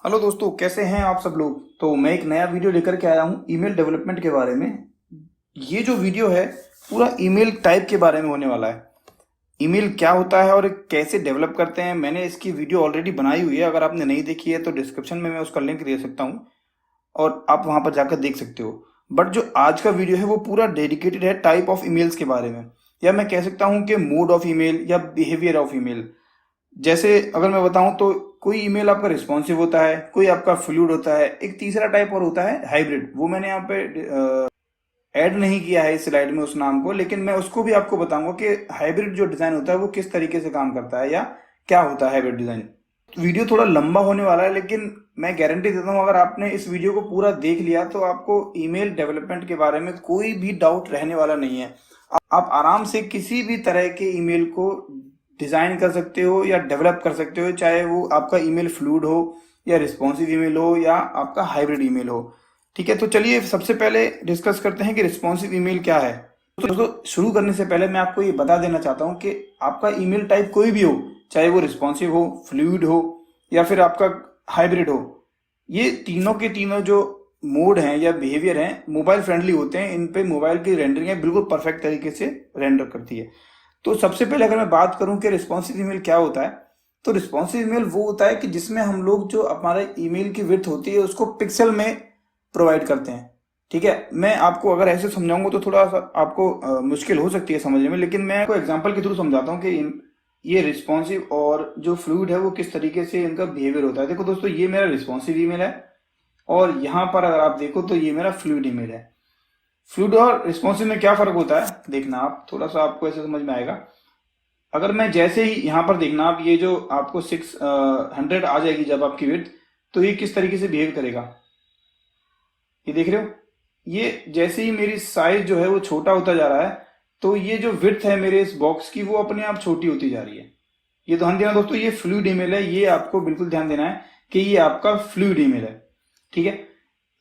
Hello दोस्तों, कैसे हैं आप सब लोग। तो मैं एक नया वीडियो लेकर के आया हूँ ईमेल डेवलपमेंट के बारे में। ये जो वीडियो है पूरा ईमेल टाइप के बारे में होने वाला है। ईमेल क्या होता है और कैसे डेवलप करते हैं, मैंने इसकी वीडियो ऑलरेडी बनाई हुई है। अगर आपने नहीं देखी है तो डिस्क्रिप्शन में मैं उसका लिंक दे सकता हूँ और आप वहाँ पर जाकर देख सकते हो। बट जो आज का वीडियो है वो पूरा डेडिकेटेड है टाइप ऑफ ईमेल्स के बारे में, या मैं कह सकता हूँ कि मोड ऑफ ईमेल या बिहेवियर ऑफ ईमेल। जैसे अगर मैं बताऊं तो कोई ईमेल आपका रिस्पॉन्सिव होता है, कोई आपका फ्लूइड होता है, एक तीसरा टाइप और होता है हाइब्रिड। वो मैंने यहाँ पे ऐड नहीं किया है इस स्लाइड में उस नाम को, लेकिन मैं उसको भी आपको बताऊंगा कि हाइब्रिड जो डिजाइन होता है वो किस तरीके से काम करता है या क्या होता है हाइब्रिड डिजाइन। वीडियो थोड़ा लंबा होने वाला है, लेकिन मैं गारंटी देता हूँ अगर आपने इस वीडियो को पूरा देख लिया तो आपको ईमेल डेवलपमेंट के बारे में कोई भी डाउट रहने वाला नहीं है। आप आराम से किसी भी तरह के ईमेल को डिजाइन कर सकते हो या डेवलप कर सकते हो, चाहे वो आपका ईमेल फ्लूइड हो या रिस्पॉन्सिव ईमेल हो या आपका हाइब्रिड ईमेल हो। ठीक है, तो चलिए सबसे पहले डिस्कस करते हैं कि रिस्पॉन्सिव ईमेल क्या है। तो दोस्तों, शुरू करने से पहले मैं आपको ये बता देना चाहता हूँ कि आपका ईमेल टाइप कोई भी हो, चाहे वो रिस्पॉन्सिव हो, फ्लूइड हो या फिर आपका हाइब्रिड हो, ये तीनों के तीनों जो मोड हैं या बिहेवियर हैं मोबाइल फ्रेंडली होते हैं। इन पे मोबाइल की रेंडरिंग बिल्कुल परफेक्ट तरीके से रेंडर करती है। तो सबसे पहले अगर मैं बात करूं कि रिस्पॉन्सिव ईमेल क्या होता है, तो रिस्पॉन्सिव ईमेल वो होता है कि जिसमें हम लोग जो हमारे ईमेल की विड्थ होती है उसको पिक्सल में प्रोवाइड करते हैं। ठीक है, मैं आपको अगर ऐसे समझाऊंगा तो थोड़ा सा आपको मुश्किल हो सकती है समझने में, लेकिन मैं आपको एग्जांपल के थ्रू समझाता हूँ कि ये रिस्पॉन्सिव और जो फ्लूइड है वो किस तरीके से इनका बिहेवियर होता है। देखो दोस्तों, ये मेरा रिस्पॉन्सिव ईमेल है और यहाँ पर अगर आप देखो तो ये मेरा फ्लूइड ईमेल है। फ्लूइड और रिस्पॉन्सिव में क्या फर्क होता है देखना, आप थोड़ा सा आपको ऐसे समझ में आएगा। अगर मैं जैसे ही यहाँ पर देखना, आप ये जो आपको 600 आ जाएगी जब आपकी विड्थ, तो ये किस तरीके से बिहेव करेगा ये देख रहे हो। ये जैसे ही मेरी साइज जो है वो छोटा होता जा रहा है, तो ये जो विड्थ है मेरे इस बॉक्स की वो अपने आप छोटी होती जा रही है। ये ध्यान देना दोस्तों, ये फ्लूइड ईमेल है, ये आपको बिल्कुल ध्यान देना है कि ये आपका फ्लूइड ईमेल है। ठीक है,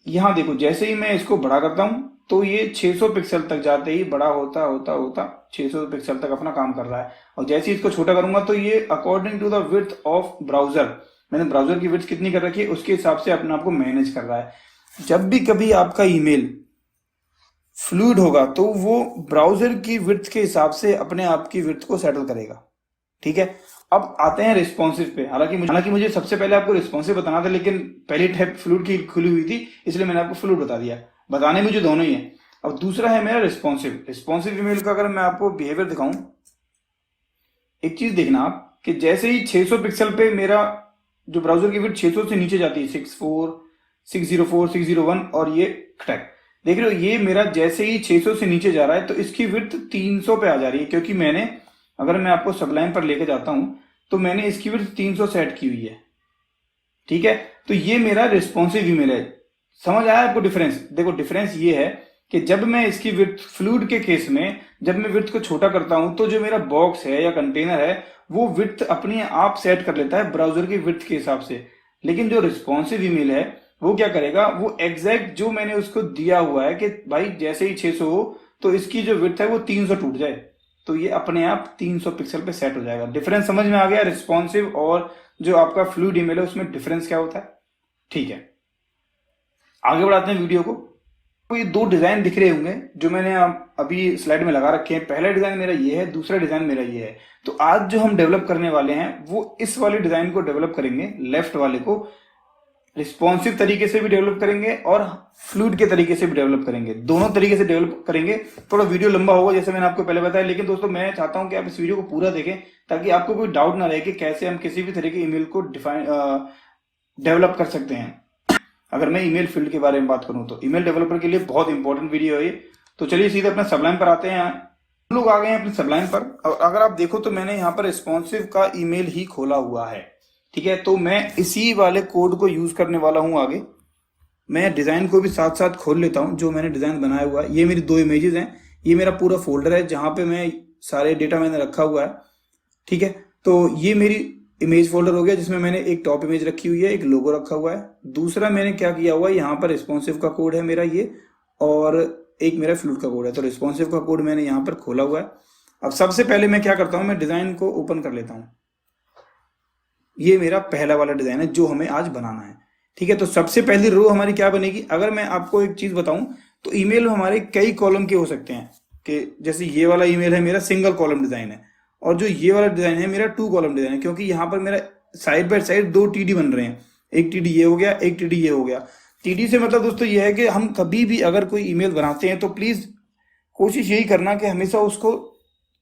यहाँ देखो जैसे ही मैं इसको बड़ा करता हूं तो ये 600 पिक्सल तक जाते ही बड़ा होता होता होता 600 पिक्सल तक अपना काम कर रहा है। और जैसे ही इसको छोटा करूंगा तो ये according to the width of browser, मैंने ब्राउजर की विड्थ कितनी कर रखी है उसके हिसाब से अपने आप को मैनेज कर रहा है। जब भी कभी आपका ईमेल फ्लूइड होगा तो वो ब्राउजर की विड्थ के हिसाब से अपने आप की विड्थ को सेटल करेगा। ठीक है, अब आते हैं रिस्पॉन्सिव पे। हालांकि मुझे सबसे पहले आपको रिस्पॉन्सिव बताना था, लेकिन पहली टैब फ्लूइड की खुली हुई थी इसलिए मैंने आपको फ्लूइड बता दिया। बताने मुझे दोनों ही है। अब दूसरा है मेरा रिस्पॉन्सिव। रिस्पॉन्सिव ईमेल का अगर मैं आपको बिहेवियर दिखाऊं, एक चीज देखना आप कि जैसे ही 600 पिक्सल पे मेरा जो ब्राउजर की विड्थ 600 से नीचे जाती है, 64, 604, 601 और ये खटक, देख रहे हो ये मेरा जैसे ही 600 से नीचे जा रहा है तो इसकी विड्थ 300 पे आ जा रही है, क्योंकि मैंने, अगर मैं आपको सबलाइन पर लेके जाता हूं तो मैंने इसकी विड्थ 300 सेट की हुई है। ठीक है, तो ये मेरा रिस्पॉन्सिव ईमेल है। समझ आया आपको डिफरेंस। देखो डिफरेंस ये है कि जब मैं इसकी विड्थ फ्लूइड के केस में जब मैं विड्थ को छोटा करता हूं तो जो मेरा बॉक्स है या कंटेनर है वो विड्थ अपने आप सेट कर लेता है ब्राउजर की विड्थ के हिसाब से। लेकिन जो रिस्पॉन्सिव ईमेल है वो क्या करेगा, वो एग्जैक्ट जो मैंने उसको दिया हुआ है कि भाई जैसे ही 600 हो तो इसकी जो विड्थ है वो 300 टूट जाए, तो ये अपने आप 300 पिक्सल पे सेट हो जाएगा। डिफरेंस समझ में आ गया रिस्पॉन्सिव और जो आपका फ्लूइड ईमेल है उसमें डिफरेंस क्या होता है। ठीक है, आगे बढ़ाते हैं वीडियो को। तो ये दो डिजाइन दिख रहे होंगे जो मैंने अभी स्लाइड में लगा रखे हैं। पहला डिजाइन मेरा ये है, दूसरा डिजाइन मेरा ये है। तो आज जो हम डेवलप करने वाले हैं वो इस वाले डिजाइन को डेवलप करेंगे, लेफ्ट वाले को रिस्पॉन्सिव तरीके से भी डेवलप करेंगे और फ्लूइड के तरीके से भी डेवलप करेंगे। दोनों तरीके से डेवलप करेंगे। थोड़ा वीडियो लंबा होगा जैसे मैंने आपको पहले बताया, लेकिन दोस्तों मैं चाहता हूं कि आप इस वीडियो को पूरा देखें ताकि आपको कोई डाउट ना रहे कि कैसे हम किसी भी तरह के ईमेल को डेवलप कर सकते हैं। अगर मैं ईमेल फील्ड के बारे में बात करूं तो ईमेल डेवलपर के लिए बहुत इंपॉर्टेंट वीडियो है ये। तो चलिए सीधे अपने सबलाइन पर आते हैं। हम लोग आ गए हैं अपने सबलाइन पर और अगर आप देखो तो मैंने यहाँ पर रिस्पॉन्सिव का ईमेल ही खोला हुआ है। ठीक है, तो मैं इसी वाले कोड को यूज करने वाला हूं। आगे मैं डिजाइन को भी साथ साथ खोल लेता हूं जो मैंने डिजाइन बनाया हुआ है। ये मेरी दो इमेजेस हैं, ये मेरा पूरा फोल्डर है जहां पे मैं सारे डेटा मैंने रखा हुआ है। ठीक है, तो ये मेरी इमेज फोल्डर हो गया जिसमें मैंने एक टॉप इमेज रखी हुई है, एक लोगो रखा हुआ है। दूसरा मैंने क्या किया हुआ है, यहाँ पर रिस्पॉन्सिव का कोड है मेरा ये, और एक मेरा फ्लूइड का कोड है। तो रिस्पॉन्सिव का कोड मैंने यहाँ पर खोला हुआ है। अब सबसे पहले मैं क्या करता हूँ, मैं डिजाइन को ओपन कर लेता हूँ। ये मेरा पहला वाला डिजाइन है जो हमें आज बनाना है। ठीक है, तो सबसे पहली रो हमारी क्या बनेगी? अगर मैं आपको एक चीज बताऊं तो ईमेल हमारे कई कॉलम के हो सकते हैं, कि जैसे ये वाला ईमेल है मेरा सिंगल कॉलम डिजाइन है, और जो ये वाला डिजाइन है मेरा 2 कॉलम डिजाइन है, क्योंकि यहाँ पर मेरा साइड बाय साइड 2 टीडी बन रहे हैं। एक टीडी ये हो गया, एक टीडी ये हो गया। टीडी से मतलब दोस्तों ये है कि हम कभी भी अगर कोई ईमेल बनाते हैं तो प्लीज कोशिश यही करना कि हमेशा उसको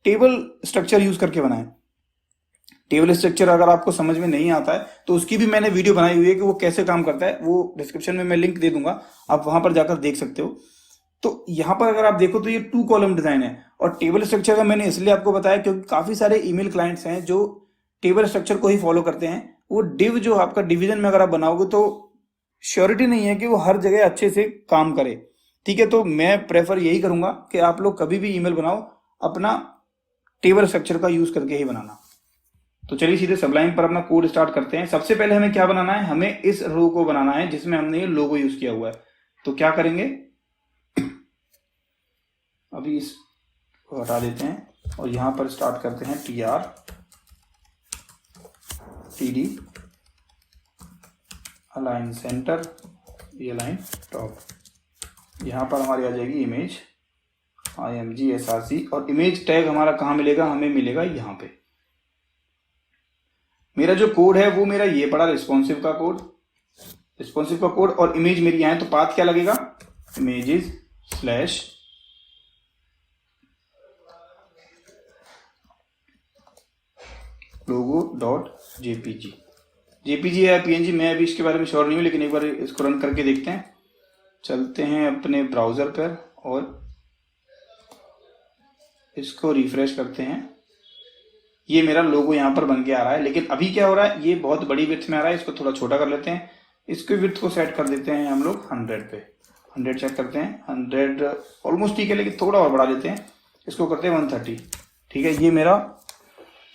टेबल स्ट्रक्चर यूज करके बनाएं। टेबल स्ट्रक्चर अगर आपको समझ में नहीं आता है तो उसकी भी मैंने वीडियो बनाई हुई है कि वो कैसे काम करता है, वो डिस्क्रिप्शन में मैं लिंक दे दूंगा, आप वहां पर जाकर देख सकते हो। तो यहाँ पर अगर आप देखो तो ये 2 कॉलम डिजाइन है, और टेबल स्ट्रक्चर का मैंने इसलिए आपको बताया क्योंकि काफी सारे ईमेल क्लाइंट्स हैं जो टेबल स्ट्रक्चर को ही फॉलो करते हैं। वो डिव जो आपका डिवीजन में अगर आप बनाओगे तो श्योरिटी नहीं है कि वो हर जगह अच्छे से काम करे। ठीक है, तो मैं प्रेफर यही करूंगा कि आप लोग कभी भी ईमेल बनाओ अपना टेबल स्ट्रक्चर का यूज करके ही बनाना। तो चलिए सीधे सबलाइन पर अपना कोड स्टार्ट करते हैं। सबसे पहले हमें क्या बनाना है? हमें इस रो को बनाना है जिसमें हमने ये लोगो यूज किया हुआ है। तो क्या करेंगे, अभी इसको हटा देते हैं और यहां पर स्टार्ट करते हैं TR TD अलाइन सेंटर, ये अलाइन टॉप। यहां पर हमारी आ जाएगी इमेज IMG SRC, और इमेज टैग हमारा कहां मिलेगा? हमें मिलेगा यहां पे। मेरा जो कोड है वो मेरा ये पड़ा रिस्पॉन्सिव का कोड, और इमेज मेरी यहां है, तो पाथ क्या लगेगा? Images slash logo.jpg। जेपीजी या PNG मैं अभी इसके बारे में श्योर नहीं हूं, लेकिन एक बार इसको रन करके देखते हैं। चलते हैं अपने ब्राउजर पर और इसको रिफ्रेश करते हैं। ये मेरा लोगो यहाँ पर बन के आ रहा है, लेकिन अभी क्या हो रहा है, ये बहुत बड़ी विड्थ में आ रहा है। इसको थोड़ा छोटा कर लेते हैं, इसके विड्थ को सेट कर देते हैं हम लोग 100 पे। 100 चेक करते हैं, 100 ऑलमोस्ट ठीक है, लेकिन थोड़ा और बढ़ा लेते हैं, इसको करते हैं 130। ठीक है, ये मेरा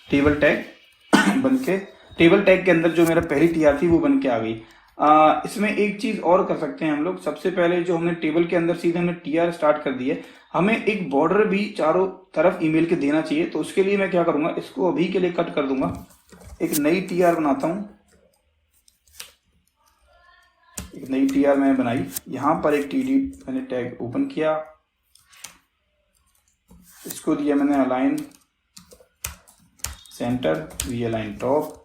टेबल टैग बन के, टेबल टैग के अंदर जो मेरा पहली TR थी वो बन के आ गई। इसमें एक चीज और कर सकते हैं हम लोग। सबसे पहले जो हमने टेबल के अंदर सीधे हमने TR स्टार्ट कर दी है, हमें एक बॉर्डर भी चारों तरफ ईमेल के देना चाहिए। तो उसके लिए मैं क्या करूंगा, इसको अभी के लिए कट कर दूंगा, एक नई TR बनाता हूं। एक नई TR मैंने बनाई, यहां पर एक TD मैंने टैग ओपन किया, इसको दिया मैंने align center V align top.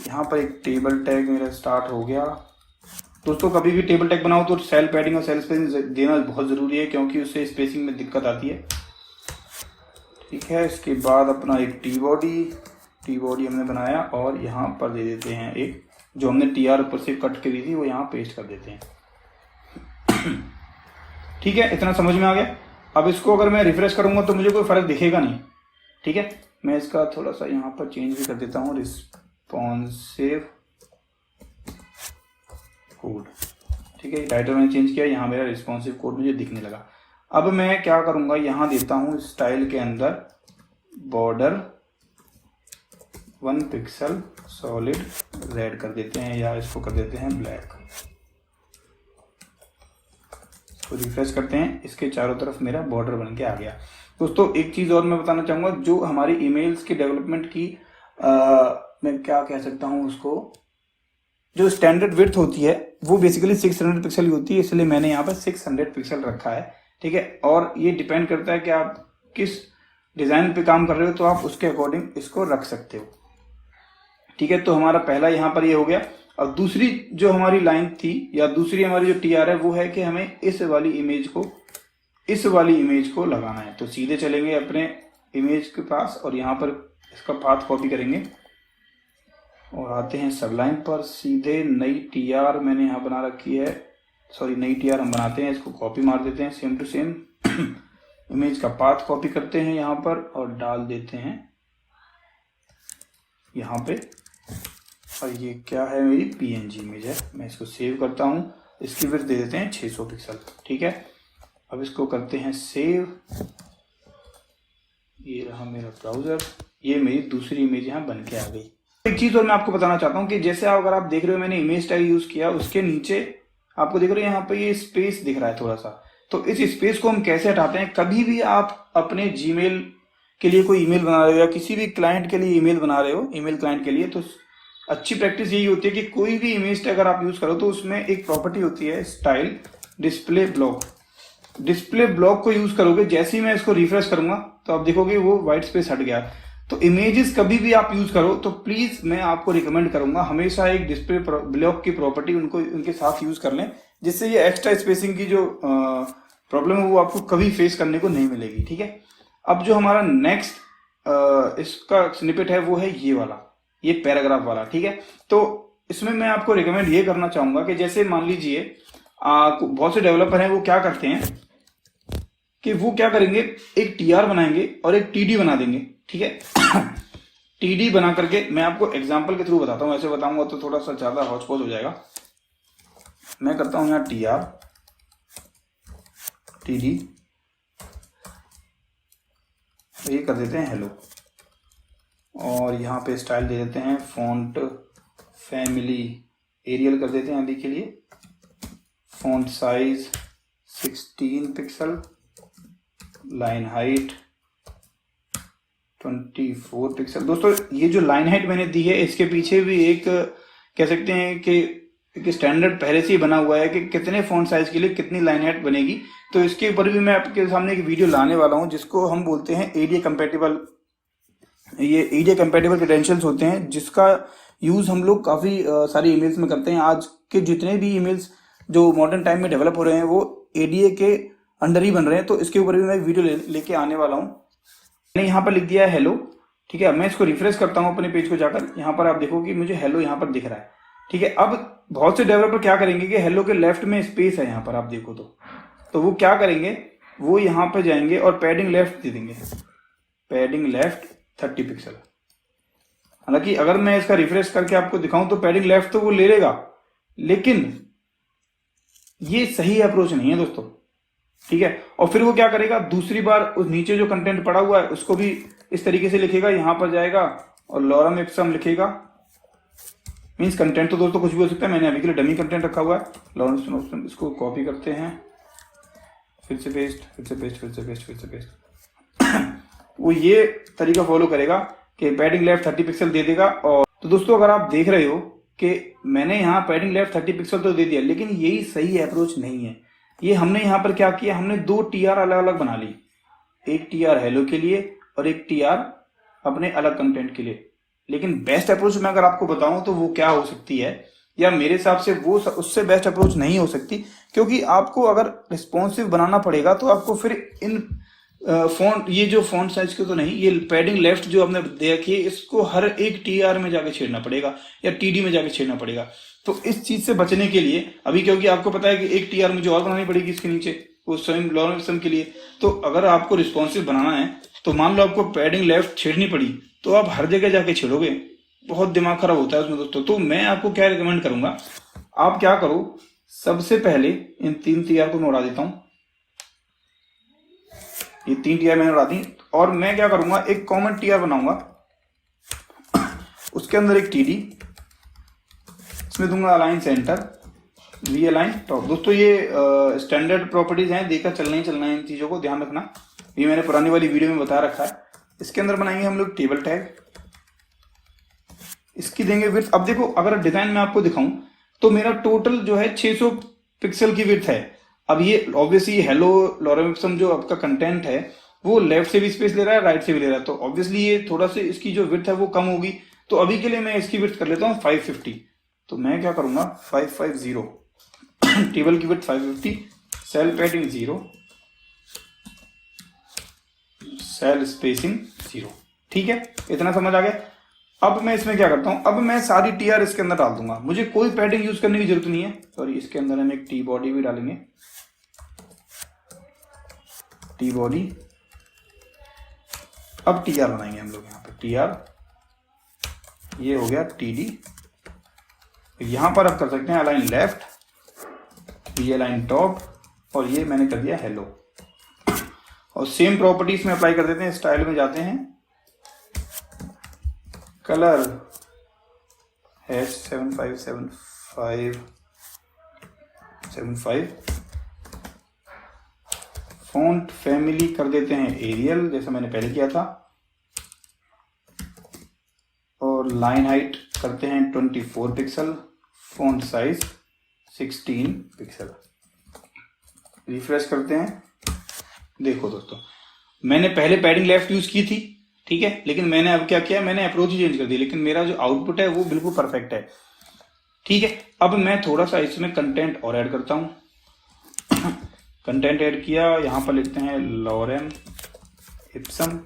यहां पर एक टेबल टैग मेरा स्टार्ट हो गया। दोस्तों कभी भी टेबल टैग बनाओ तो सेल पैडिंग और सेल स्पेसिंग देना बहुत जरूरी है, क्योंकि उससे स्पेसिंग में दिक्कत आती है। ठीक है, इसके बाद अपना एक टी बॉडी हमने बनाया, और यहाँ पर दे देते हैं एक जो हमने TR ऊपर से कट करी थी वो यहाँ पेस्ट कर देते हैं। ठीक है, इतना समझ में आ गया। अब इसको अगर मैं रिफ्रेश करूंगा तो मुझे कोई फर्क दिखेगा नहीं। ठीक है, मैं इसका थोड़ा सा यहाँ पर चेंज भी कर देता हूँ, रिस्पॉन्सिव कोड। ठीक है, टाइटल मैंने चेंज किया, यहाँ मेरा रिस्पॉन्सिव कोड मुझे दिखने लगा। अब मैं क्या करूंगा, यहाँ देता हूँ स्टाइल के अंदर बॉर्डर 1 पिक्सल सॉलिड रेड कर देते हैं, या इसको कर देते हैं ब्लैक। इसको रिफ्रेश करते हैं, इसके चारों तरफ मेरा बॉर्डर बन के आ गया। दोस्तों एक चीज और मैं बताना चाहूंगा, जो हमारी ईमेल्स की डेवलपमेंट की मैं क्या कह सकता हूं उसको, जो स्टैंडर्ड विड्थ होती है वो बेसिकली 600 पिक्सल ही होती है, इसलिए मैंने यहाँ पर 600 पिक्सल रखा है। ठीक है, और ये डिपेंड करता है कि आप किस डिजाइन पे काम कर रहे हो, तो आप उसके अकॉर्डिंग इसको रख सकते हो। ठीक है, तो हमारा पहला यहाँ पर ये हो गया। अब दूसरी जो हमारी लाइन थी, या दूसरी हमारी जो TR है, वो है कि हमें इस वाली इमेज को लगाना है। तो सीधे चलेंगे अपने इमेज के पास और यहाँ पर इसका पाथ कॉपी करेंगे और आते हैं सबलाइन पर। सीधे नई TR मैंने यहाँ बना रखी है, सॉरी नई TR हम बनाते हैं, इसको कॉपी मार देते हैं सेम टू सेम। इमेज का पाथ कॉपी करते हैं यहाँ पर और डाल देते हैं यहाँ पे। और ये क्या है, मेरी PNG इमेज है। मैं इसको सेव करता हूँ, इसकी विड्थ दे देते हैं 600 पिक्सल। ठीक है, अब इसको करते हैं सेव। ये रहा मेरा ब्राउजर, ये मेरी दूसरी इमेज यहाँ बन के आ गई। एक चीज और मैं आपको बताना चाहता हूँ कि जैसे अगर आप देख रहे हो मैंने इमेज टैग यूज किया, उसके नीचे आपको देख रहे हो यहाँ पे ये स्पेस दिख रहा है थोड़ा सा। तो इस स्पेस को हम कैसे हटाते हैं, कभी भी आप अपने जीमेल के लिए कोई ईमेल बना रहे हो या किसी भी क्लाइंट के लिए ईमेल बना रहे हो, ईमेल क्लाइंट के लिए, तो अच्छी प्रैक्टिस यही होती है कि कोई भी इमेज अगर आप यूज करो तो उसमें एक प्रॉपर्टी होती है style display block. Display block को यूज करोगे, जैसे ही मैं इसको रिफ्रेश करूंगा तो आप देखोगे वो व्हाइट स्पेस हट गया। तो इमेजेस कभी भी आप यूज करो तो प्लीज मैं आपको रिकमेंड करूंगा हमेशा एक डिस्प्ले ब्लॉक की प्रॉपर्टी उनको उनके साथ यूज कर लें, जिससे ये एक्स्ट्रा स्पेसिंग की जो प्रॉब्लम है वो आपको कभी फेस करने को नहीं मिलेगी। ठीक है, अब जो हमारा नेक्स्ट इसका स्निपेट है वो है ये वाला, ये पैराग्राफ वाला। ठीक है, तो इसमें मैं आपको रिकमेंड ये करना चाहूंगा कि जैसे मान लीजिए बहुत से डेवलपर हैं, वो क्या करते हैं कि वो क्या करेंगे, एक टीआर बनाएंगे और एक टीडी बना देंगे। ठीक है, टीडी बना करके मैं आपको एग्जांपल के थ्रू बताता हूं, ऐसे बताऊंगा तो थोड़ा सा ज्यादा हौच पौच हो जाएगा। मैं करता हूं यहां टीआर टीडी, ये कर देते हैं हेलो, और यहाँ पे स्टाइल दे देते हैं फॉन्ट फैमिली एरियल कर देते हैं अभी के लिए, font size 16 pixel, line height 24 pixel. दोस्तों ये जो लाइन हाइट मैंने दी है इसके पीछे भी एक कह सकते हैं कि एक स्टैंडर्ड पहले से ही बना हुआ है कि कितने फॉन्ट साइज के लिए कितनी लाइन हाइट बनेगी। तो इसके ऊपर भी मैं आपके सामने एक वीडियो लाने वाला हूं जिसको हम बोलते हैं एडीए कंपैटिबल। ये एडीए कंपैटिबल क्रेडेंशियल्स होते हैं जिसका यूज हम लोग काफी सारी ईमेल्स में करते हैं। आज के जितने भी ईमेल्स जो मॉडर्न टाइम में डेवलप हो रहे हैं वो एडीए के अंडर ही बन रहे हैं। तो इसके ऊपर भी मैं वीडियो लेके आने वाला हूँ। मैंने यहाँ पर लिख दिया है हेलो। ठीक है, मैं इसको रिफ्रेश करता हूँ अपने पेज को जाकर, यहाँ पर आप देखो कि मुझे हेलो यहाँ पर दिख रहा है। ठीक है, अब बहुत से डेवलपर क्या करेंगे कि हेलो के लेफ्ट में स्पेस है, यहाँ पर आप देखो तो वो क्या करेंगे, वो यहाँ पर जाएंगे और पैडिंग लेफ्ट दे देंगे, पैडिंग लेफ्ट 30 पिक्सल। हालांकि अगर मैं इसका रिफ्रेश करके आपको दिखाऊं तो पैडिंग लेफ्ट तो वो ले लेगा, लेकिन ये सही अप्रोच नहीं है दोस्तों। ठीक है, और फिर वो क्या करेगा, दूसरी बार उस नीचे जो कंटेंट पड़ा हुआ है उसको भी इस तरीके से लिखेगा, यहां पर जाएगा और लॉरम इप्सम लिखेगा। मींस कंटेंट तो दोस्तों कुछ भी हो सकता है, मैंने अभी के लिए डमी कंटेंट रखा हुआ है, लॉरम इप्सम। इसको कॉपी करते हैं, फिर से पेस्ट, फिर से पेस्ट, फिर से पेस्ट, फिर से पेस्ट। वो ये तरीका फॉलो करेगा कि पैडिंग लेफ्ट 30 पिक्सल दे देगा। और तो दोस्तों अगर आप देख रहे हो कि मैंने यहाँ पैडिंग लेफ्ट 30 पिक्सल तो दे दिया, लेकिन यही सही अप्रोच नहीं है। ये हमने यहाँ पर क्या किया, हमने दो टीआर अलग अलग बना ली, एक टीआर हेलो के लिए और एक टीआर अपने अलग कंटेंट के लिए। लेकिन बेस्ट अप्रोच मैं अगर आपको बताऊं तो वो क्या हो सकती है, या मेरे हिसाब से वो उससे बेस्ट अप्रोच नहीं हो सकती, क्योंकि आपको अगर रिस्पॉन्सिव बनाना पड़ेगा तो आपको फिर इन फॉन्ट, ये जो फॉन्ट साइज के तो नहीं, ये पैडिंग लेफ्ट जो आपने दे रखी है इसको हर एक टीआर में जाके छेड़ना पड़ेगा या टीडी में जाके छेड़ना पड़ेगा। तो इस चीज से बचने के लिए अभी, क्योंकि आपको पता है कि एक टीआर मुझे और बनानी पड़ेगी इसके नीचे वो स्वयं लॉरम इप्सम के लिए, तो अगर आपको रिस्पॉन्सिव बनाना है तो मान लो आपको पैडिंग लेफ्ट छेड़नी पड़ी तो आप हर जगह जाके छेड़ोगे, बहुत दिमाग खराब होता है उसमें दोस्तों। तो मैं आपको क्या रिकमेंड करूंगा, आप क्या करो, सबसे पहले इन 3 टीआर को मैं उड़ा देता हूं, ये 3 टीआर मैंने उड़ा दी, और मैं क्या करूंगा, एक कॉमन टीआर बनाऊंगा, उसके अंदर एक टीडी, इसमें दूंगा align center, V align top. दोस्तों ये स्टैंडर्ड प्रॉपर्टीज हैं, देखकर चलना ही चलना है, इन चीजों को ध्यान रखना, ये मैंने पुरानी वाली वीडियो में बता रखा है। इसके अंदर बनाएंगे हम लोग टेबल टैग, इसकी देंगे विड्थ। अब देखो अगर डिजाइन में आपको दिखाऊं तो मेरा टोटल जो है 600 पिक्सल की विड्थ है। अब ये ऑब्वियसली हेलो लॉरम इप्सम जो आपका कंटेंट है वो लेफ्ट से भी स्पेस ले रहा है, राइट से भी ले रहा है, तो ऑब्वियसली ये थोड़ा सा इसकी जो विड्थ है वो कम होगी। तो अभी के लिए मैं इसकी विड्थ कर लेता हूँ 550। तो मैं क्या करूंगा 550 टेबल की width 550, cell padding 0, cell spacing 0। ठीक है, इतना समझ आ गया। अब मैं इसमें क्या करता हूं, अब मैं सारी टीआर इसके अंदर डाल दूंगा, मुझे कोई पैडिंग यूज करने की जरूरत नहीं है। सॉरी, इसके अंदर हम एक टी बॉडी भी डालेंगे, टी बॉडी। अब टीआर बनाएंगे हम लोग, यहाँ पे टीआर, ये हो गया टीडी। यहां पर आप कर सकते हैं अलाइन लेफ्ट, ये अलाइन टॉप, और ये मैंने कर दिया हेलो। और सेम प्रॉपर्टीज में अप्लाई कर देते हैं, स्टाइल में जाते हैं, कलर है 757575, फॉन्ट फैमिली कर देते हैं एरियल जैसा मैंने पहले किया था, और लाइन हाइट करते हैं 24 pixel, font size 16 pixel, refresh करते हैं। देखो दोस्तों, मैंने पहले पैडिंग लेफ्ट यूज की थी, ठीक है, लेकिन मैंने अब क्या किया, मैंने अप्रोच ही चेंज कर दी, लेकिन मेरा जो आउटपुट है वो बिल्कुल परफेक्ट है, ठीक है। अब मैं थोड़ा सा इसमें कंटेंट और ऐड करता हूं। कंटेंट ऐड किया, यहां पर लिखते हैं लॉरेम इप्सम,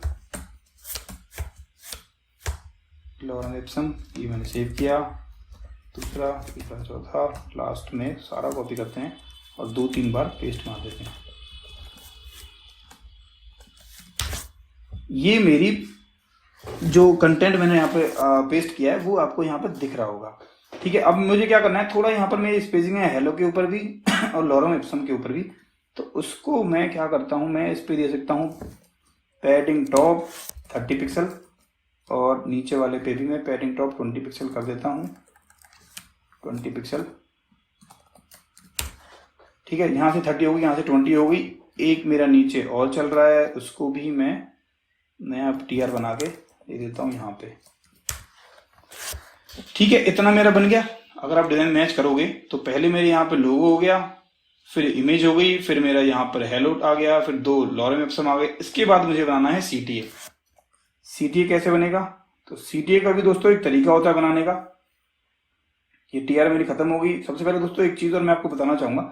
ये मैंने सेव किया। दूसरा, तीसरा, चौथा, लास्ट में सारा कॉपी करते हैं और 2-3 बार पेस्ट मार देते हैं। ये मेरी जो कंटेंट मैंने यहाँ पे पेस्ट किया है वो आपको यहाँ पर दिख रहा होगा, ठीक है। अब मुझे क्या करना है, थोड़ा यहाँ पर मेरी स्पेसिंग है हेलो के ऊपर भी और लॉरेम इप्सम के ऊपर भी, तो उसको मैं क्या करता हूँ, मैं इस पे दे सकता हूँ पैडिंग टॉप 30 पिक्सल और नीचे वाले पे भी मैं पैडिंग टॉप 20 पिक्सल कर देता हूँ, 20 पिक्सल, ठीक है। यहाँ से 30 होगी, यहाँ से 20 होगी। एक मेरा नीचे और चल रहा है, उसको भी मैं नया टीआर बना के दे देता हूँ यहाँ पे, ठीक है। इतना मेरा बन गया। अगर आप डिजाइन मैच करोगे तो पहले मेरे यहाँ पे लोगो हो गया, फिर इमेज हो गई, फिर मेरा यहाँ पर हेलो आ गया, फिर 2 लॉरेम इप्सम आ गए। इसके बाद मुझे बनाना है सीटीए। सीटीए कैसे बनेगा, तो सीटीए का भी दोस्तों एक तरीका होता है बनाने का। ये टीआर मेरी खत्म हो गई। सबसे पहले दोस्तों एक चीज और मैं आपको बताना चाहूंगा,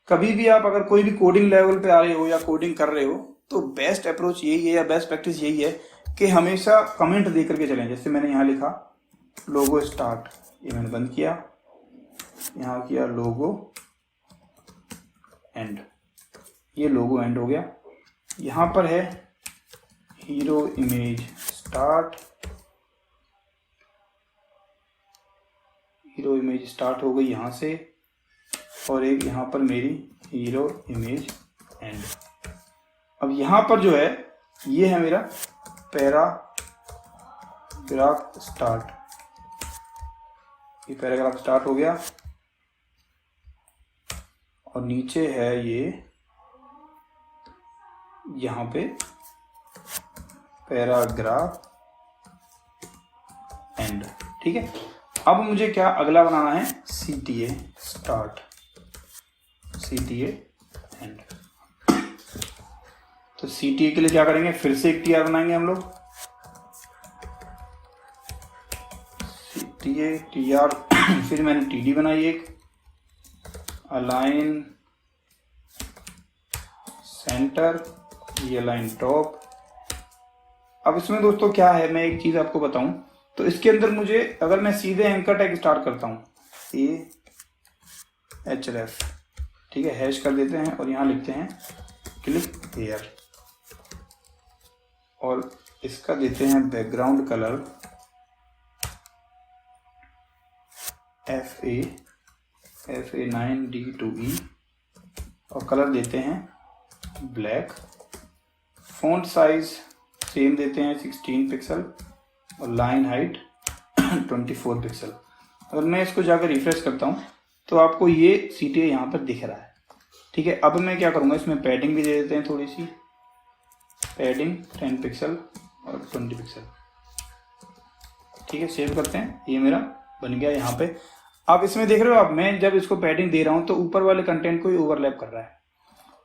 कभी भी आप अगर कोई भी कोडिंग लेवल पे आ रहे हो या कोडिंग कर रहे हो तो बेस्ट अप्रोच यही है या बेस्ट प्रैक्टिस यही है कि हमेशा कमेंट दे करके चलें। जैसे मैंने यहाँ लिखा लोगो स्टार्ट, ये मैंने बंद किया, यहाँ किया लोगो एंड, ये लोगो एंड हो गया। यहाँ पर है hero image start, hero image start हो गई यहाँ से, और एक यहाँ पर मेरी हीरो इमेज एंड। अब यहाँ पर जो है ये है मेरा पैराग्राफ स्टार्ट, ये पैराग्राफ स्टार्ट हो गया और नीचे है ये यहाँ पे पैराग्राफ एंड, ठीक है। अब मुझे क्या अगला बनाना है, सीटीए स्टार्ट, सीटीए एंड। तो सीटीए के लिए क्या करेंगे, फिर से एक टीआर बनाएंगे हम लोग, सीटीए टीआर, फिर मैंने टीडी बनाई एक, अलाइन सेंटर, ये अलाइन टॉप। अब इसमें दोस्तों क्या है, मैं एक चीज आपको बताऊं, तो इसके अंदर मुझे अगर मैं सीधे एंकर टैग स्टार्ट करता हूं, AHREF, ठीक है, हैश कर देते हैं और यहां लिखते हैं क्लिक हेयर, और इसका देते हैं बैकग्राउंड कलर FA9D2E और कलर देते हैं ब्लैक। फॉन्ट साइज सेम देते हैं 16 पिक्सल और लाइन हाइट 24 पिक्सल। अगर मैं इसको जाकर रिफ्रेश करता हूं तो आपको ये सीटीए यहाँ पर दिख रहा है, ठीक है। अब मैं क्या करूँगा, इसमें पैडिंग भी दे देते हैं, थोड़ी सी पैडिंग 10 पिक्सल और 20 पिक्सल, ठीक है। सेव करते हैं, ये मेरा बन गया यहाँ पे। आप इसमें देख रहे हो, आप मैं जब इसको पैडिंग दे रहा हूँ तो ऊपर वाले कंटेंट को ही ओवरलैप कर रहा है।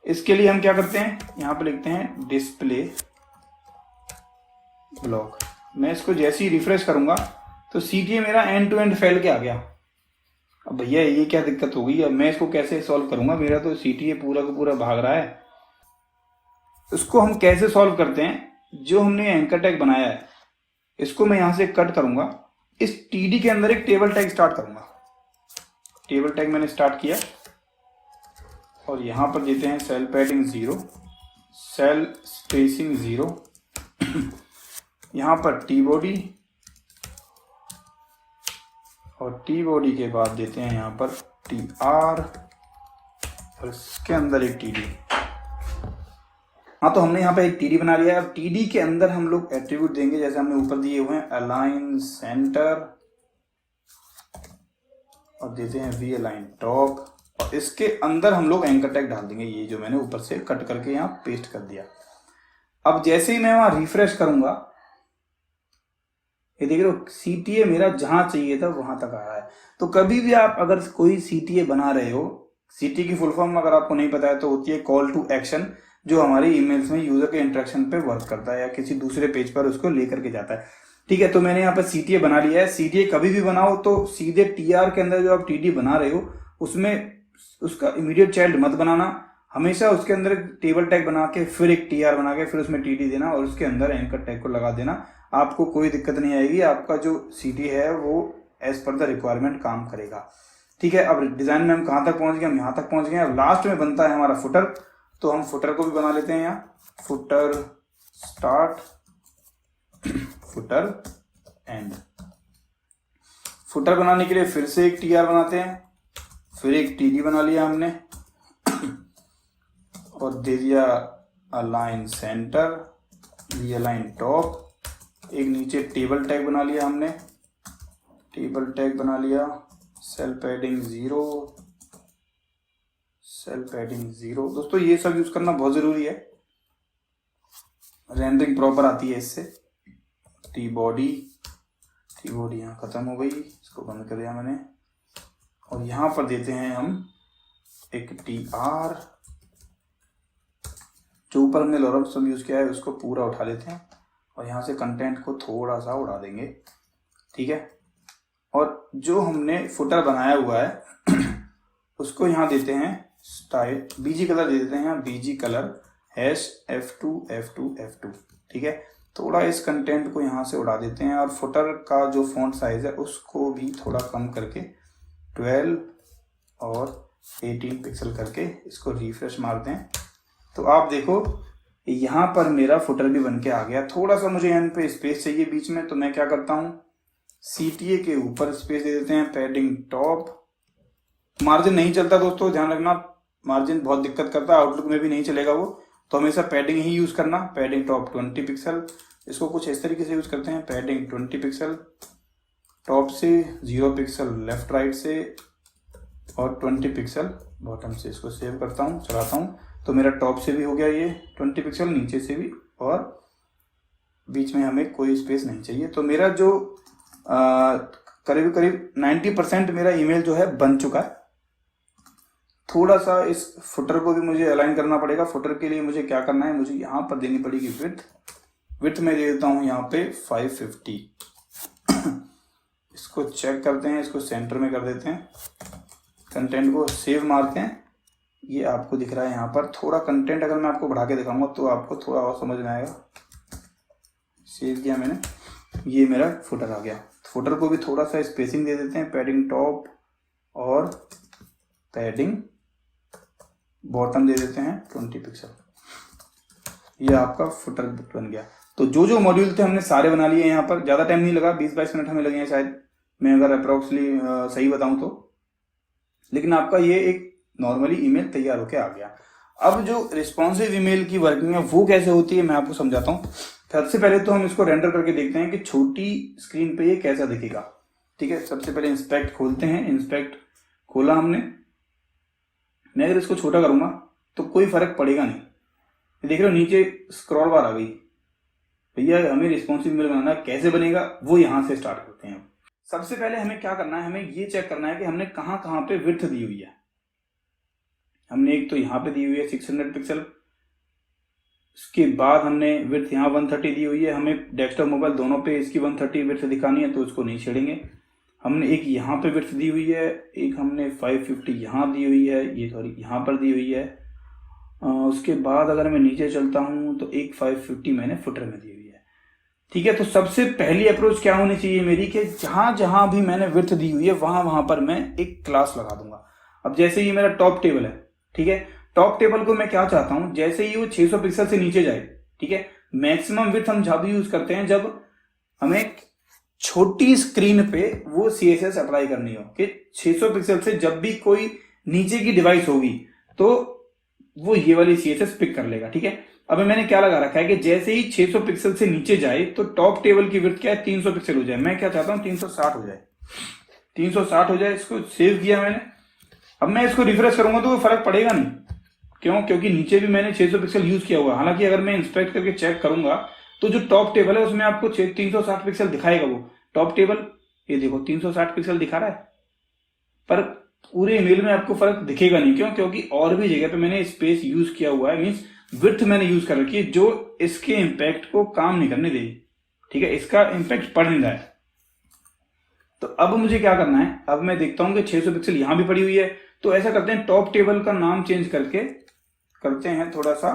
इसके लिए हम क्या करते हैं, यहाँ पे लिखते हैं डिस्प्ले ब्लॉक। मैं इसको जैसे ही रिफ्रेश करूंगा तो सीटीए मेरा एंड टू एंड फैल के आ गया। अब भैया ये क्या दिक्कत हो गई, अब मैं इसको कैसे सॉल्व करूंगा, मेरा तो सीटीए पूरा का पूरा भाग रहा है। इसको हम कैसे सॉल्व करते हैं, जो हमने एंकर टैग बनाया है इसको मैं यहां से कट करूंगा, इस टीडी के अंदर एक टेबल टैग स्टार्ट करूंगा। टेबल टैग मैंने स्टार्ट किया और यहां पर देते हैं सेल पैडिंग 0, सेल स्पेसिंग 0, यहां पर टी बॉडी और टी बॉडी के बाद देते हैं यहां पर टी आर और इसके अंदर एक टीडी। हाँ, तो हमने यहाँ पे एक टीडी बना लिया है। अब टीडी के अंदर हम लोग एट्रीब्यूट देंगे जैसे हमने ऊपर दिए हुए हैं, अलाइन सेंटर और देते हैं वी अलाइन टॉप, और इसके अंदर हम लोग एंकर टैग डाल देंगे, ये जो मैंने ऊपर से कट करके यहाँ पेस्ट कर दिया। अब जैसे ही मैं वहां रिफ्रेश करूंगा ये देख रहे हो CTA मेरा जहां चाहिए था वहां तक आ रहा है। तो कभी भी आप अगर कोई CTA बना रहे हो, CTA की फुल फॉर्म अगर आपको नहीं पता है तो होती है कॉल टू एक्शन, जो हमारे ईमेल्स में यूजर के इंटरेक्शन पे वर्क करता है या किसी दूसरे पेज पर उसको लेकर के जाता है। ठीक है, तो मैंने यहाँ पर CTA बना लिया है। CTA कभी भी बनाओ तो सीधे TR के अंदर जो आप TD बना रहे हो उसमें उसका इमीडिएट चाइल्ड मत बनाना, हमेशा उसके अंदर टेबल टैग बना के फिर एक TR बना के फिर उसमें TD देना और उसके अंदर एंकर टैग को लगा देना। आपको कोई दिक्कत नहीं आएगी, आपका जो CD है वो एज पर द रिक्वायरमेंट काम करेगा। ठीक है, अब डिजाइन में हम कहाँ तक पहुंच गए, हम यहाँ तक पहुंच गए। अब लास्ट में बनता है हमारा फुटर, तो हम फुटर को भी बना लेते हैं यहाँ, footer start, footer and. Footer बनाने के लिए फिर से एक TR बनाते हैं, फिर एक TD बना लिया हमने और दे दिया अलाइन सेंटर, रीअलाइन टॉप, एक नीचे टेबल टैग बना लिया हमने, टेबल टैग बना लिया, सेल पैडिंग 0, सेल पैडिंग 0। दोस्तों ये सब यूज करना बहुत जरूरी है, रेंडरिंग प्रॉपर आती है इससे। टी बॉडी यहाँ खत्म हो गई, इसको बंद कर दिया मैंने और यहाँ पर देते हैं हम एक TR, जो ऊपर हमने लॉरम सब यूज किया है उसको पूरा उठा लेते हैं और यहाँ से कंटेंट को थोड़ा सा उड़ा देंगे। ठीक है, और जो हमने फुटर बनाया हुआ है उसको यहाँ देते हैं स्टाइल, BG कलर दे देते हैं यहाँ, BG कलर #F2 ठीक है, थोड़ा इस कंटेंट को यहाँ से उड़ा देते हैं और फुटर का जो फॉन्ट साइज है उसको भी थोड़ा कम करके 12 और 18 पिक्सल करके इसको रिफ्रेश मारते हैं। तो आप देखो यहाँ पर मेरा फुटर भी बन के आ गया। थोड़ा सा मुझे यहाँ पे स्पेस चाहिए बीच में, तो मैं क्या करता हूँ, CTA के ऊपर स्पेस दे देते हैं, पैडिंग टॉप, मार्जिन नहीं चलता दोस्तों, ध्यान रखना, मार्जिन बहुत दिक्कत करता है, आउटलुक में भी नहीं चलेगा वो, तो हमेशा पैडिंग ही यूज करना। पैडिंग टॉप 20 पिक्सल, इसको कुछ इस तरीके से यूज करते हैं, पैडिंग 20 पिक्सल टॉप से, 0 पिक्सल लेफ्ट राइट से और 20 पिक्सल बॉटम से। इसको सेव करता हूँ, चलाता हूँ, तो मेरा टॉप से भी हो गया ये 20 पिक्सल, नीचे से भी, और बीच में हमें कोई स्पेस नहीं चाहिए। तो मेरा जो करीब 90% मेरा ईमेल जो है बन चुका है। थोड़ा सा इस फुटर को भी मुझे अलाइन करना पड़ेगा। फुटर के लिए मुझे क्या करना है, मुझे यहाँ पर देनी पड़ेगी विड्थ में दे देता हूँ यहाँ पे 550। इसको चेक करते हैं, इसको सेंटर में कर देते हैं, कंटेंट को सेव मारते हैं। ये आपको दिख रहा है यहाँ पर। थोड़ा कंटेंट अगर मैं आपको बढ़ा के दिखाऊंगा तो आपको थोड़ा और समझ में आएगा। सेव किया मैंने, ये मेरा फुटर आ गया। फुटर को भी थोड़ा सा स्पेसिंग दे देते हैं, पैडिंग टॉप और पैडिंग बॉटम दे देते हैं 20 पिक्सल। ये आपका फुटर बन गया। तो जो जो मॉड्यूल थे हमने सारे बना लिए। यहाँ पर ज़्यादा टाइम नहीं लगा, 20-22 मिनट हमें लगे हैं शायद, मैं अगर अप्रोक्सली सही बताऊं तो। लेकिन आपका ये एक नॉर्मली ईमेल तैयार होके आ गया। अब जो रिस्पॉन्सिव ईमेल की वर्किंग है वो कैसे होती है मैं आपको समझाता हूँ। सबसे पहले तो हम इसको रेंडर करके देखते हैं कि छोटी स्क्रीन पे ये कैसा दिखेगा। ठीक है, सबसे पहले इंस्पेक्ट खोलते हैं। इंस्पेक्ट खोला हमने। मैं अगर इसको छोटा करूंगा तो कोई फर्क पड़ेगा नहीं। देख रहे हो नीचे स्क्रॉल बार आ गई। भैया हमें रिस्पॉन्सिव ईमेल बनाना है, कैसे बनेगा वो यहां से स्टार्ट करते हैं। सबसे पहले हमें क्या करना है, हमें ये चेक करना है कि हमने कहां कहां पे विड्थ दी हुई है। हमने एक तो यहाँ पे दी हुई है 600 पिक्सल, उसके बाद हमने विड्थ यहाँ 130 दी हुई है। हमें डेस्कटॉप मोबाइल दोनों पे इसकी 130 विड्थ दिखानी है तो उसको नहीं छेड़ेंगे। हमने एक यहाँ पे विड्थ दी हुई है, एक हमने 550 यहाँ दी हुई है, ये सॉरी यहाँ पर दी हुई है। उसके बाद अगर मैं नीचे चलता हूँ तो एक 550 मैंने फुटर में दी हुई है। ठीक है, तो सबसे पहली अप्रोच क्या होनी चाहिए मेरी कि जहां जहां भी मैंने विड्थ दी हुई है वहां वहां पर मैं एक क्लास लगा दूंगा। अब जैसे ये मेरा टॉप टेबल है, ठीक है, टॉप टेबल को मैं क्या चाहता हूं, जैसे ही वो 600 पिक्सल से नीचे जाए, ठीक है, मैक्सिमम विड्थ हम जब यूज करते हैं जब हमें छोटी स्क्रीन पे वो CSS अप्लाई करनी हो कि 600 पिक्सल से जब भी कोई नीचे की डिवाइस होगी तो वो ये वाली CSS पिक कर लेगा। ठीक है, अब मैंने क्या लगा रखा है कि जैसे ही 600 पिक्सल से नीचे जाए तो टॉप टेबल की विड्थ क्या है 300 पिक्सल हो जाए। मैं क्या चाहता हूं 360 हो जाए, 360 हो जाए। इसको सेव किया मैंने। अब मैं इसको रिफ्रेश करूंगा तो फर्क पड़ेगा नहीं। क्यों? क्योंकि नीचे भी मैंने 600 पिक्सल यूज किया हुआ। हालांकि अगर मैं इंस्पेक्ट करके चेक करूंगा तो जो टॉप टेबल है उसमें आपको 360 पिक्सल दिखाएगा। वो टॉप टेबल ये देखो 360 पिक्सल दिखा रहा है, पर पूरे ईमेल में आपको फर्क दिखेगा नहीं। क्यों? क्योंकि और भी जगह पे मैंने स्पेस यूज किया हुआ है, मीन्स विड्थ मैंने यूज कर रखी है, जो इसके इंपैक्ट को काम नहीं करने देगी। ठीक है, इसका इंपैक्ट पड़ नहीं रहा है। तो अब मुझे क्या करना है, अब मैं देखता हूं कि 600 पिक्सल यहां भी पड़ी हुई है। तो ऐसा करते हैं, टॉप टेबल का नाम चेंज करके करते हैं थोड़ा सा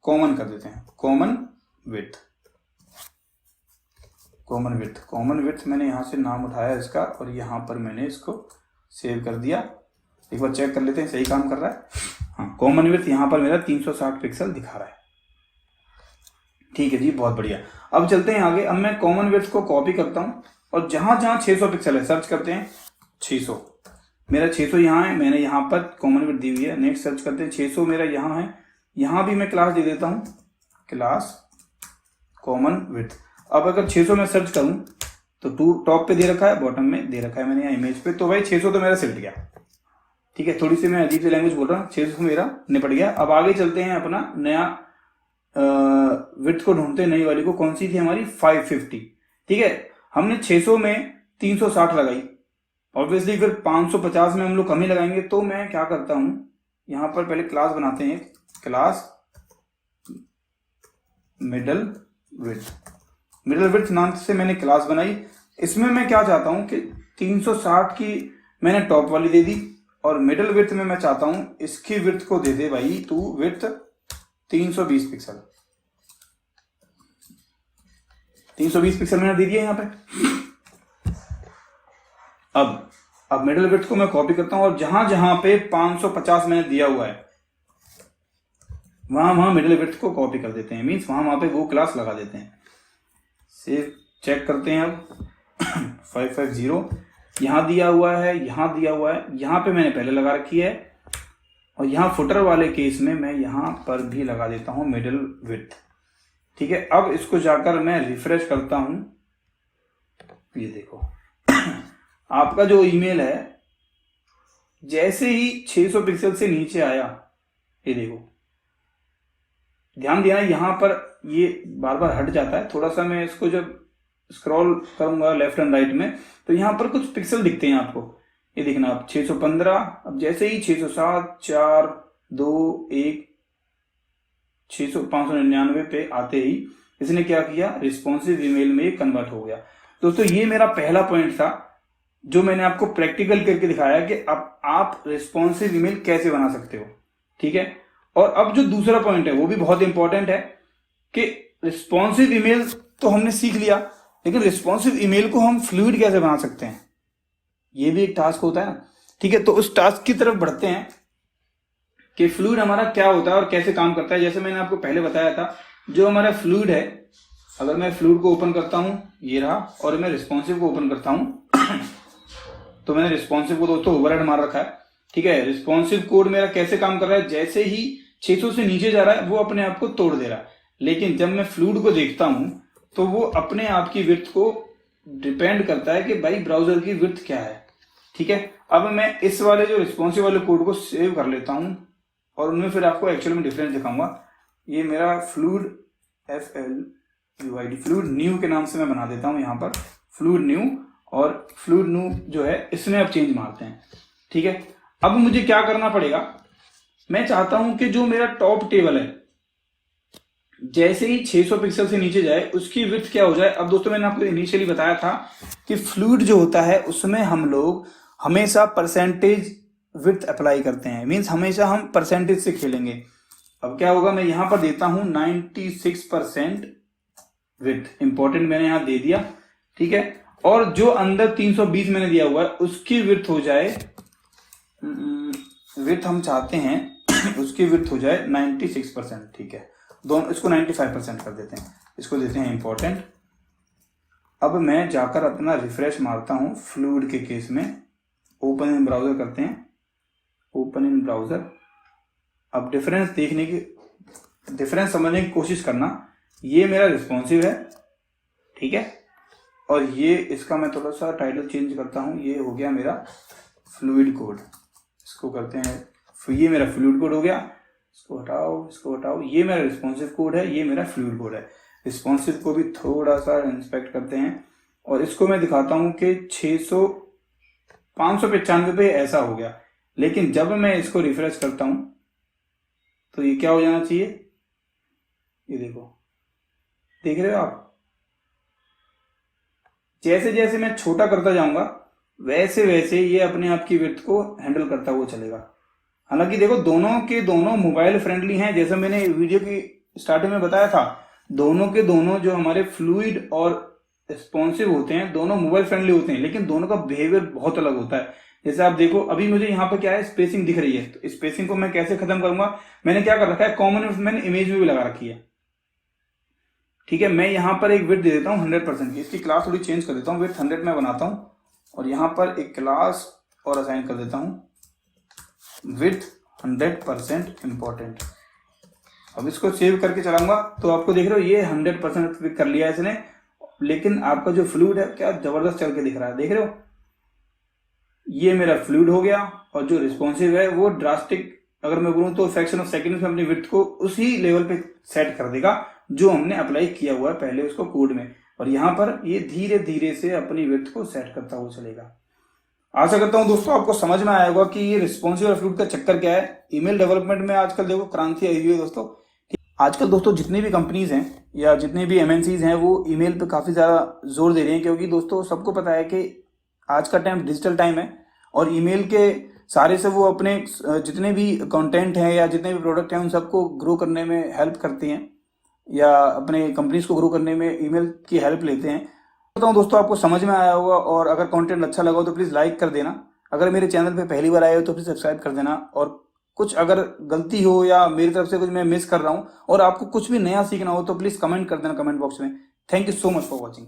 कॉमन कर देते हैं, कॉमन विड्थ। कॉमन विड्थ मैंने यहां से नाम उठाया इसका, और यहां पर मैंने इसको सेव कर दिया। एक बार चेक कर लेते हैं सही काम कर रहा है। हाँ, कॉमन विड्थ यहां पर मेरा 360 पिक्सल दिखा रहा है। ठीक है जी, बहुत बढ़िया। अब चलते हैं आगे। अब मैं कॉमन विड्थ को कॉपी करता हूं और जहां जहां 600 पिक्सल है सर्च करते हैं 600। मेरा 600 यहाँ है, मैंने यहाँ पर कॉमन विड्थ दी हुई है। नेक्स्ट सर्च करते हैं 600 मेरा यहाँ है, यहाँ भी मैं क्लास दे देता हूँ, क्लास कॉमन विड्थ। अब अगर 600 में सर्च करूं तो टॉप पे दे रखा है, बॉटम में दे रखा है मैंने यहाँ इमेज पे। तो भाई 600 तो मेरा सिल्ट गया। ठीक है, थोड़ी सी मैं अजीब सी लैंग्वेज बोल रहा हूँ, 600 मेरा निपट गया। अब आगे चलते हैं अपना नया विड्थ को ढूंढते हैं, नई वाली को। कौन सी थी हमारी? 550। ठीक है, हमने 600 में 360 लगाई, ऑब्वियसली फिर 550 में हम लोग कम ही लगाएंगे। तो मैं क्या करता हूं, यहां पर पहले क्लास बनाते हैं, क्लास मिडल विड्थ नाम से मैंने क्लास बनाई। इसमें मैं क्या चाहता हूं कि 360 की मैंने टॉप वाली दे दी, और मिडल विड्थ में मैं चाहता हूं इसकी विड्थ को दे दे भाई तू विड्थ 320 पिक्सल। 320 पिक्सल मैंने दे दिया यहां पे। अब मिडल विड्थ को मैं कॉपी करता हूं, और जहां जहां पे 550 मैंने दिया हुआ है वहां मिडल विड्थ को कॉपी कर देते हैं, मीन्स वहां पे वो क्लास लगा देते हैं। सेव चेक करते हैं। अब 550 यहां दिया हुआ है, यहां दिया हुआ है, यहां पे मैंने पहले लगा रखी है, और यहां फुटर वाले केस में मैं यहां पर भी लगा देता हूं मिडल विड्थ। ठीक है, अब इसको जाकर मैं रिफ्रेश करता हूं। ये देखो आपका जो ईमेल है जैसे ही 600 पिक्सल से नीचे आया, ये देखो ध्यान दिया ना, यहां पर ये बार बार हट जाता है। थोड़ा सा मैं इसको जब स्क्रॉल करूंगा लेफ्ट एंड राइट में, तो यहां पर कुछ पिक्सल दिखते हैं आपको। ये देखना आप 615, अब जैसे ही 607, 4, 2, 1, 599 पे आते ही इसने क्या किया, रिस्पॉन्सिव ईमेल में कन्वर्ट हो गया। दोस्तों ये मेरा पहला पॉइंट था जो मैंने आपको प्रैक्टिकल करके दिखाया कि अब आप रिस्पॉन्सिव ईमेल कैसे बना सकते हो। ठीक है, और अब जो दूसरा पॉइंट है वो भी बहुत इंपॉर्टेंट है कि रिस्पॉन्सिव ईमेल तो हमने सीख लिया, लेकिन रिस्पॉन्सिव ईमेल को हम फ्लूइड कैसे बना सकते हैं, ये भी एक टास्क होता है ना। ठीक है, तो उस टास्क की तरफ बढ़ते हैं कि फ्लूइड हमारा क्या होता है और कैसे काम करता है। जैसे मैंने आपको पहले बताया था, जो हमारा फ्लूइड है, अगर मैं फ्लूइड को ओपन करता हूं, ये रहा, और मैं रिस्पॉन्सिव को ओपन करता हूं तो मैंने रिस्पॉन्सिव को दोस्तों ओवरहेड मार रखा है। ठीक है, रिस्पॉन्सिव कोड मेरा कैसे काम कर रहा है, जैसे ही 600 से नीचे जा रहा है वो अपने आप को तोड़ दे रहा है। लेकिन जब मैं फ्लूइड को देखता हूं तो वो अपने आप की विड्थ को डिपेंड करता है कि भाई ब्राउजर की विड्थ क्या है। ठीक है, अब मैं इस वाले जो रिस्पॉन्सिव वाले कोड को सेव कर लेता हूं, और उनमें फिर आपको एक्चुअल में डिफरेंस दिखाऊंगा। ये मेरा फ्लूइड फ्लूइड न्यू के नाम से मैं बना देता हूं, यहाँ पर फ्लूइड न्यू, और फ्लूइड न्यू जो है इसमें अब चेंज मारते हैं। ठीक है, अब मुझे क्या करना पड़ेगा, मैं चाहता हूं कि जो मेरा टॉप टेबल है जैसे ही 600 पिक्सल से नीचे जाए उसकी विड्थ क्या हो जाए। अब दोस्तों मैंने आपको इनिशियली बताया था कि फ्लूइड जो होता है उसमें हम लोग हमेशा परसेंटेज विड्थ अप्लाई करते हैं, मीन्स हमेशा हम परसेंटेज से खेलेंगे। अब क्या होगा, मैं यहां पर देता हूं 96% विड्थ, इंपॉर्टेंट मैंने यहां दे दिया। ठीक है, और जो अंदर 320 मैंने दिया हुआ है उसकी विड्थ हो जाए, विड्थ हम चाहते हैं उसकी विड्थ हो जाए 96%। ठीक है, दोनों इसको 95% कर देते हैं, इसको देते हैं इंपॉर्टेंट। अब मैं जाकर अपना रिफ्रेश मारता हूं फ्लूइड के केस में, ओपन इन ब्राउजर करते हैं, ओपन इन ब्राउजर। अब डिफरेंस देखने की, डिफरेंस समझने की कोशिश करना। ये मेरा रिस्पॉन्सिव है, ठीक है, और ये इसका मैं थोड़ा सा टाइटल चेंज करता हूं, ये हो गया मेरा फ्लूइड कोड। इसको करते हैं, ये मेरा फ्लूइड कोड हो गया। इसको हटाओ, ये मेरा रिस्पॉन्सिव कोड है, ये मेरा फ्लूइड कोड है। रिस्पॉन्सिव को भी थोड़ा सा इंस्पेक्ट करते हैं और इसको मैं दिखाता हूं कि 595 पे ऐसा हो गया, लेकिन जब मैं इसको रिफ्रेश करता हूं तो ये क्या हो जाना चाहिए, ये देखो, देख रहे हो आप। जैसे जैसे मैं छोटा करता जाऊंगा वैसे वैसे ये अपने आप की विड्थ को हैंडल करता हुआ चलेगा। हालांकि देखो दोनों के दोनों मोबाइल फ्रेंडली हैं, जैसे मैंने वीडियो की स्टार्टिंग में बताया था, दोनों के दोनों जो हमारे फ्लूइड और रिस्पॉन्सिव होते हैं दोनों मोबाइल फ्रेंडली होते हैं, लेकिन दोनों का बिहेवियर बहुत अलग होता है। जैसे आप देखो अभी मुझे यहाँ पे क्या है, स्पेसिंग दिख रही है, तो स्पेसिंग को मैं कैसे खत्म करूंगा, मैंने क्या कर रखा है, कॉमन मैंने इमेज में भी लगा रखी है। ठीक है, मैं यहाँ पर एक विड्थ दे देता हूँ 100% की, इसकी क्लास थोड़ी चेंज कर देता हूँ, विड्थ 100 में बनाता हूँ और यहाँ पर एक क्लास और असाइन कर देता हूँ, विड्थ 100% इंपॉर्टेंट। अब इसको सेव करके चलाऊंगा तो आपको देख रहे हो ये 100% कर लिया इसने, लेकिन आपका जो फ्लूइड है क्या जबरदस्त चल के दिख रहा है, देख रहे हो, ये मेरा फ्लूइड हो गया। और जो रिस्पॉन्सिव है वो ड्रास्टिक, अगर मैं बोलूं तो फ्रैक्शन ऑफ सेकंड में अपनी विड्थ को उसी लेवल पे सेट कर देगा जो हमने अप्लाई किया हुआ है पहले उसको कोड में, और यहाँ पर ये धीरे धीरे से अपनी विड्थ को सेट करता हुआ चलेगा। आशा करता हूं दोस्तों आपको समझ में आया होगा कि ये रिस्पॉन्सिव और फ्लूइड का चक्कर क्या है। ईमेल डेवलपमेंट में आजकल देखो क्रांति आई हुई है दोस्तों। आजकल दोस्तों जितनी भी कंपनीज हैं या जितने भी एमएनसीज हैं वो ईमेल पे काफी ज्यादा जोर दे रही हैं, क्योंकि दोस्तों सबको पता है कि आज का टाइम डिजिटल टाइम है और ईमेल के सारे से वो अपने जितने भी कंटेंट हैं या जितने भी प्रोडक्ट हैं उन सबको ग्रो करने में हेल्प करती हैं या अपने कंपनीज को ग्रो करने में ईमेल की हेल्प लेते हैं। तो दोस्तों आपको समझ में आया होगा, और अगर कंटेंट अच्छा लगा हो तो प्लीज़ लाइक कर देना। अगर मेरे चैनल पे पहली बार आए हो तो प्लीज़ सब्सक्राइब कर देना, और कुछ अगर गलती हो या मेरी तरफ से कुछ मैं मिस कर रहा हूँ और आपको कुछ भी नया सीखना हो तो प्लीज़ कमेंट कर देना कमेंट बॉक्स में। Thank you so much for watching.